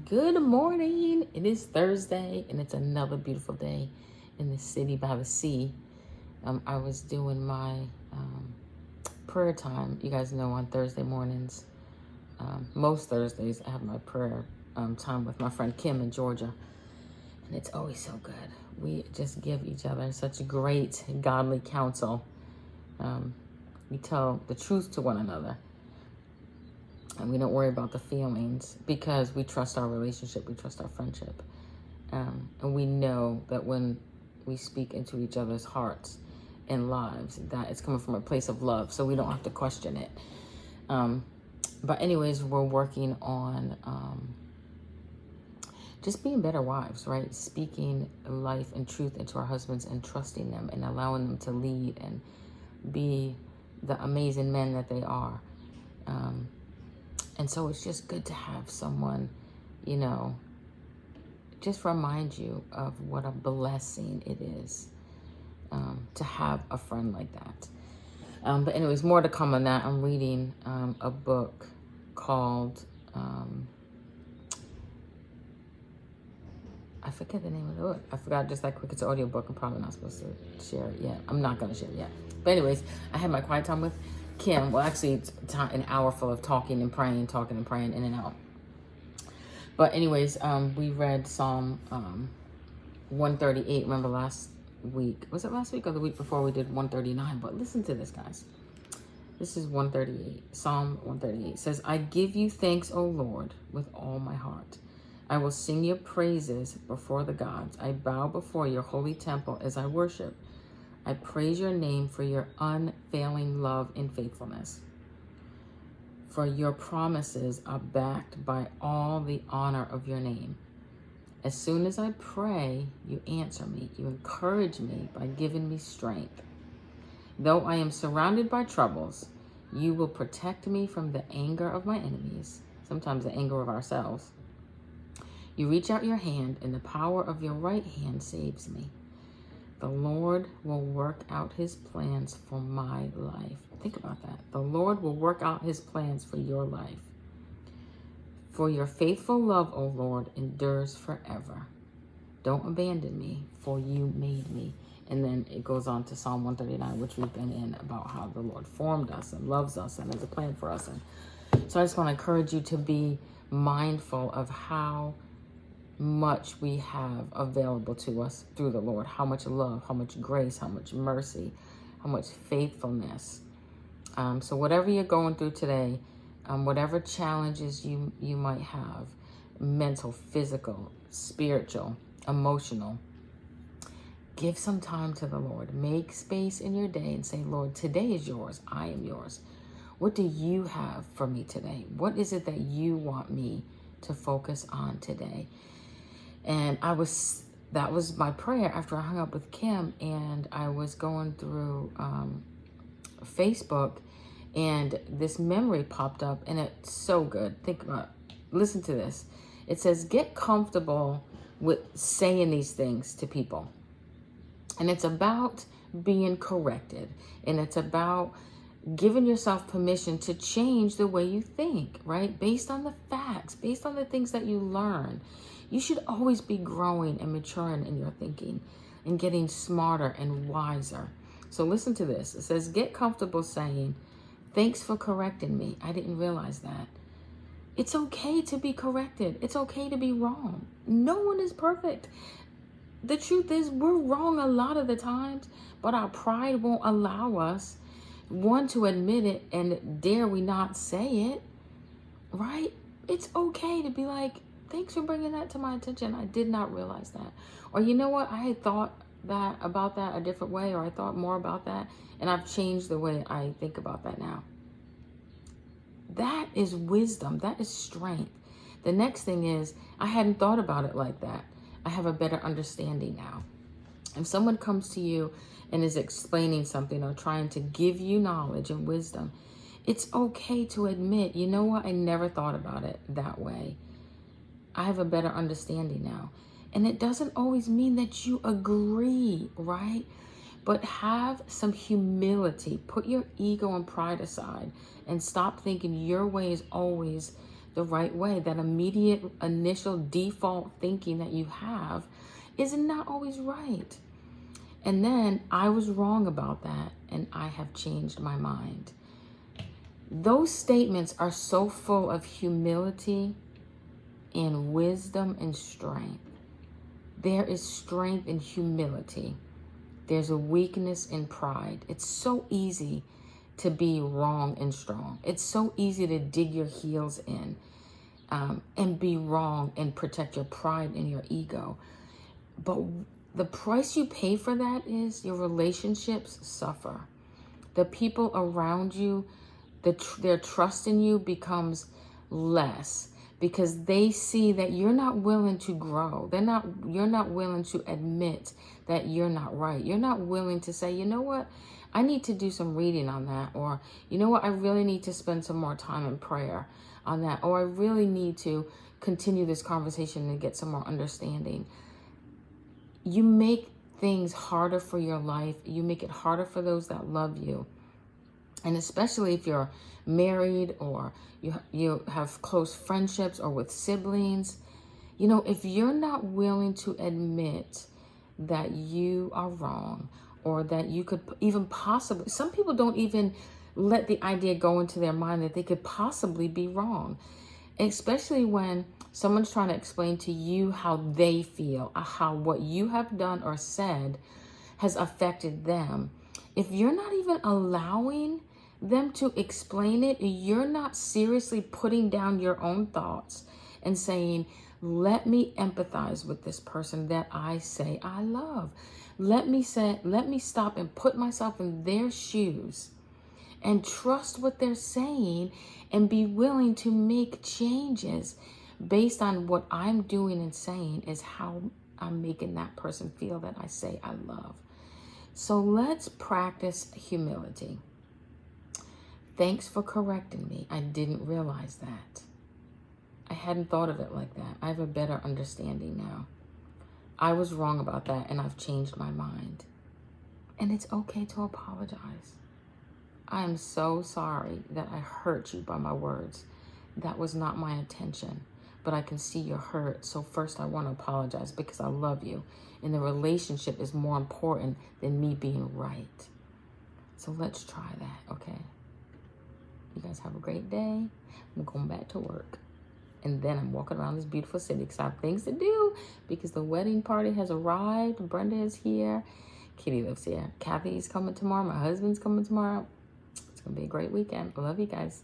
Good morning. It is Thursday and it's another beautiful day in the city by the sea. I was doing my prayer time. You guys know on Thursday mornings, most Thursdays, I have my prayer time with my friend Kim in Georgia. And it's always so good. We just give each other such great godly counsel. We tell the truth to one another. And we don't worry about the feelings because we trust our relationship, we trust our friendship. And we know that when we speak into each other's hearts and lives, that it's coming from a place of love, so we don't have to question it. But anyways, we're working on just being better wives, right? Speaking life and truth into our husbands and trusting them and allowing them to lead and be the amazing men that they are. And so it's just good to have someone, just remind you of what a blessing it is to have a friend like that. But anyways, more to come on that. I'm reading a book called, I forget the name of the book. I forgot just that quick. It's an audio book. I'm probably not supposed to share it yet. I'm not going to share it yet. But anyways, I had my quiet time with Kim. Well, actually, it's an hour full of talking and praying, in and out. But anyways, we read Psalm 138. Remember last week? Was it last week or the week before we did 139? But listen to this, guys. This is 138. Psalm 138 says, I give you thanks, O Lord, with all my heart. I will sing your praises before the gods. I bow before your holy temple as I worship. I praise your name for your unfailing love and faithfulness. For your promises are backed by all the honor of your name. As soon as I pray, you answer me. You encourage me by giving me strength. Though I am surrounded by troubles, you will protect me from the anger of my enemies, sometimes the anger of ourselves. You reach out your hand, and the power of your right hand saves me. The Lord will work out his plans for my life. Think about that. The Lord will work out his plans for your life. For your faithful love, O Lord, endures forever. Don't abandon me, for you made me. And then it goes on to Psalm 139, which we've been in, about how the Lord formed us and loves us and has a plan for us. And so I just want to encourage you to be mindful of how much we have available to us through the Lord, how much love, how much grace, how much mercy, how much faithfulness. So whatever you're going through today, whatever challenges you might have, mental, physical, spiritual, emotional, give some time to the Lord. Make space in your day and say, Lord, today is yours. I am yours. What do you have for me today? What is it that you want me to focus on today? And that was my prayer after I hung up with Kim, and I was going through Facebook, and this memory popped up, and it's so good. Listen to this. It says, get comfortable with saying these things to people. And it's about being corrected, and it's about giving yourself permission to change the way you think, right? Based on the facts, based on the things that you learn. You should always be growing and maturing in your thinking and getting smarter and wiser. So listen to this. It says, get comfortable saying, thanks for correcting me. I didn't realize that. It's okay to be corrected. It's okay to be wrong. No one is perfect. The truth is, we're wrong a lot of the times, but our pride won't allow us, one, to admit it, and dare we not say it, right? It's okay to be like, thanks for bringing that to my attention. I did not realize that. Or you know what? I had thought about that a different way, or I thought more about that, and I've changed the way I think about that now. That is wisdom. That is strength. The next thing is, I hadn't thought about it like that. I have a better understanding now. If someone comes to you and is explaining something or trying to give you knowledge and wisdom, it's okay to admit, you know what? I never thought about it that way. I have a better understanding now. And it doesn't always mean that you agree, right? But have some humility. Put your ego and pride aside and stop thinking your way is always the right way. That immediate initial default thinking that you have is not always right. And then I was wrong about that, and I have changed my mind. Those statements are so full of humility and wisdom and strength. There is strength in humility. There's a weakness in pride. It's so easy to be wrong and strong. It's so easy to dig your heels in and be wrong and protect your pride and your ego. But the price you pay for that is your relationships suffer. The people around you, their trust in you becomes less because they see that you're not willing to grow. You're not willing to admit that you're not right. You're not willing to say, you know what? I need to do some reading on that. Or, you know what? I really need to spend some more time in prayer on that. Or I really need to continue this conversation and get some more understanding. You make things harder for your life. You make it harder for those that love you. And especially if you're married or you have close friendships or with siblings, you know, if you're not willing to admit that you are wrong or that you could even possibly, some people don't even let the idea go into their mind that they could possibly be wrong, especially when someone's trying to explain to you how they feel, how what you have done or said has affected them. If you're not even allowing them to explain it, you're not seriously putting down your own thoughts and saying, let me empathize with this person that I say I love. Let me stop and put myself in their shoes and trust what they're saying and be willing to make changes based on what I'm doing and saying is how I'm making that person feel that I say I love. So let's practice humility. Thanks for correcting me. I didn't realize that. I hadn't thought of it like that. I have a better understanding now. I was wrong about that and I've changed my mind. And it's okay to apologize. I am so sorry that I hurt you by my words. That was not my intention, but I can see you're hurt. So first I want to apologize because I love you. And the relationship is more important than me being right. So let's try that, okay? You guys have a great day. I'm going back to work. And then I'm walking around this beautiful city because I have things to do because the wedding party has arrived. Brenda is here. Kitty lives here. Kathy's coming tomorrow. My husband's coming tomorrow. It's going to be a great weekend. I love you guys.